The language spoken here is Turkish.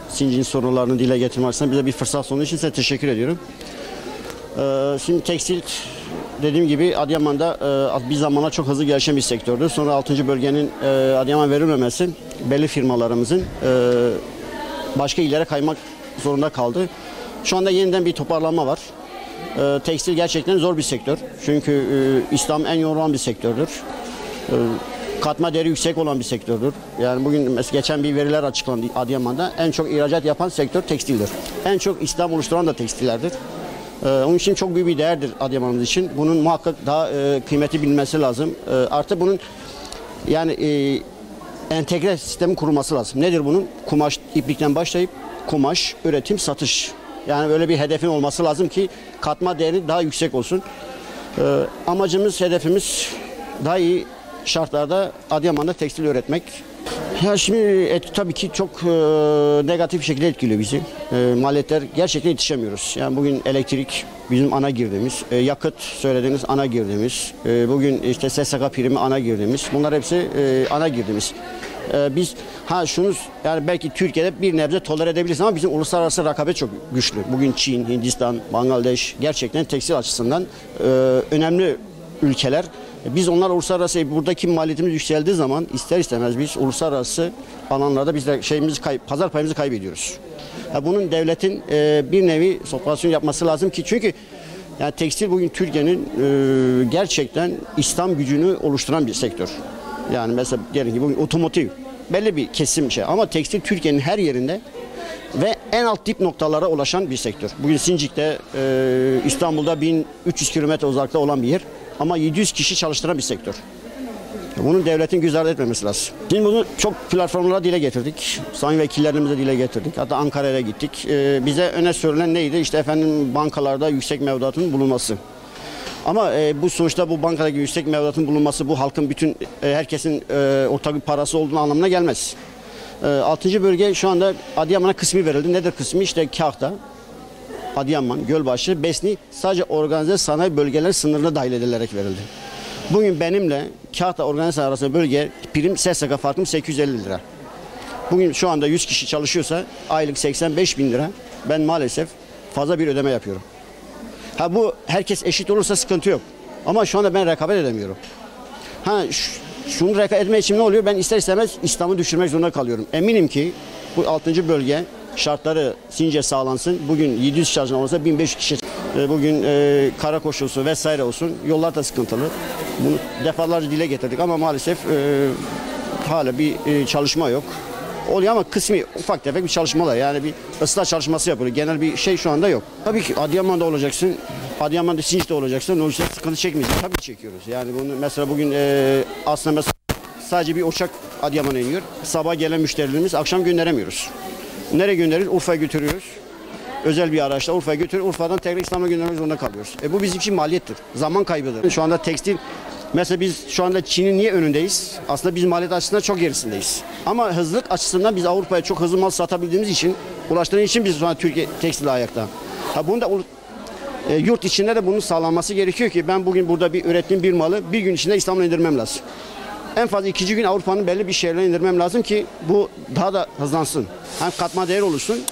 Sincin sorunlarını dile getirmek için bize bir fırsat sunduğu için size teşekkür ediyorum. Şimdi tekstil dediğim gibi Adıyaman'da bir zamana çok hızlı gelişen bir sektördü. Sonra 6. bölgenin Adıyaman verilmemesi belli firmalarımızın başka illere kaymak zorunda kaldı. Şu anda yeniden bir toparlanma var. Tekstil gerçekten zor bir sektör. Çünkü İslam en yorulan bir sektördür. Katma değeri yüksek olan bir sektördür. Yani bugün mesela geçen bir veriler açıklandı Adıyaman'da. En çok ihracat yapan sektör tekstildir. En çok istihdam oluşturan da tekstillerdir. Onun için çok büyük bir değerdir Adıyaman'ımız için. Bunun muhakkak daha kıymeti bilinmesi lazım. Artı bunun yani entegre sistemi kurulması lazım. Nedir bunun? Kumaş, iplikten başlayıp kumaş, üretim, satış. Yani böyle bir hedefin olması lazım ki katma değeri daha yüksek olsun. Amacımız, hedefimiz daha iyi şartlarda Adıyaman'da tekstil üretmek. Ya şimdi tabii ki çok negatif bir şekilde etkiliyor bizi. Maliyetler gerçekten yetişemiyoruz. Yani bugün elektrik bizim ana girdimiz, yakıt söylediğiniz ana girdimiz, bugün işte SSK primi ana girdimiz. Bunlar hepsi ana girdimiz. Biz şunu yani belki Türkiye'de bir nebze tolere edebiliriz ama bizim uluslararası rekabet çok güçlü. Bugün Çin, Hindistan, Bangladeş gerçekten tekstil açısından önemli ülkeler. Biz onlar uluslararası buradaki maliyetimiz yükseldiği zaman ister istemez biz uluslararası alanlarda biz de pazar payımızı kaybediyoruz. Bunun devletin bir nevi operasyon yapması lazım ki çünkü yani tekstil bugün Türkiye'nin gerçekten İslam gücünü oluşturan bir sektör. Yani mesela diyelim ki bugün otomotiv belli bir kesim ama tekstil Türkiye'nin her yerinde ve en alt dip noktalara ulaşan bir sektör. Bugün Sincik'te İstanbul'da 1300 kilometre uzakta olan bir yer. Ama 700 kişi çalıştıran bir sektör. Bunun devletin göz ardı etmemesi lazım. Şimdi bunu çok platformlara dile getirdik. Sayın vekillerimize dile getirdik. Hatta Ankara'ya gittik. Bize öne sürülen neydi? İşte efendim bankalarda yüksek mevduatın bulunması. Ama bu sonuçta bu bankadaki yüksek mevduatın bulunması bu halkın bütün herkesin ortak bir parası olduğunu anlamına gelmez. 6. bölge şu anda Adıyaman'a kısmi verildi. Nedir kısmi? İşte Kahta, Adıyaman, Gölbaşı, Besni sadece organize sanayi bölgeleri sınırına dahil edilerek verildi. Bugün benimle Kahta organize sanayi arasında bölge prim SSK farkım 850 lira. Bugün şu anda 100 kişi çalışıyorsa aylık 85 bin lira ben maalesef fazla bir ödeme yapıyorum. Bu herkes eşit olursa sıkıntı yok. Ama şu anda ben rekabet edemiyorum. Şunu rekabet etme için ne oluyor? Ben ister istemez İslam'ı düşürmek zorunda kalıyorum. Eminim ki bu 6. bölge şartları Since sağlansın. Bugün 700 çalışan olsa 1500 kişi. Bugün kara koşulsu vesaire olsun. Yollar da sıkıntılı. Bunu defalarca dile getirdik ama maalesef hala bir çalışma yok. Oluyor ama kısmi ufak tefek bir çalışmalar. Yani bir ıslah çalışması yapılıyor. Genel bir şey şu anda yok. Tabii ki Adıyaman'da olacaksın. Adıyaman'da Sinç'te olacaksın. O yüzden sıkıntı çekmeyecek. Tabii çekiyoruz. Yani bunu mesela bugün aslında sadece bir uçak Adıyaman'a iniyor. Sabah gelen müşterilerimiz akşam gönderemiyoruz. Nereye gönderiyoruz? Urfa'ya götürüyoruz. Özel bir araçla Urfa'ya götürüyoruz. Urfa'dan tekrar İstanbul'a göndermek zorunda kalıyoruz. Bu bizim için maliyettir. Zaman kaybıdır. Şu anda tekstil, mesela biz şu anda Çin'in niye önündeyiz? Aslında biz maliyet açısından çok gerisindeyiz. Ama hızlılık açısından biz Avrupa'ya çok hızlı mal satabildiğimiz için, ulaştığımız için biz şu an Türkiye tekstil ayakta. Bunu da Yurt içinde de bunun sağlanması gerekiyor ki ben bugün burada bir ürettiğim bir malı bir gün içinde İstanbul'a indirmem lazım. En fazla 2. gün Avrupa'nın belli bir şehirlerine indirmem lazım ki bu daha da hızlansın. Hem katma değer oluşsun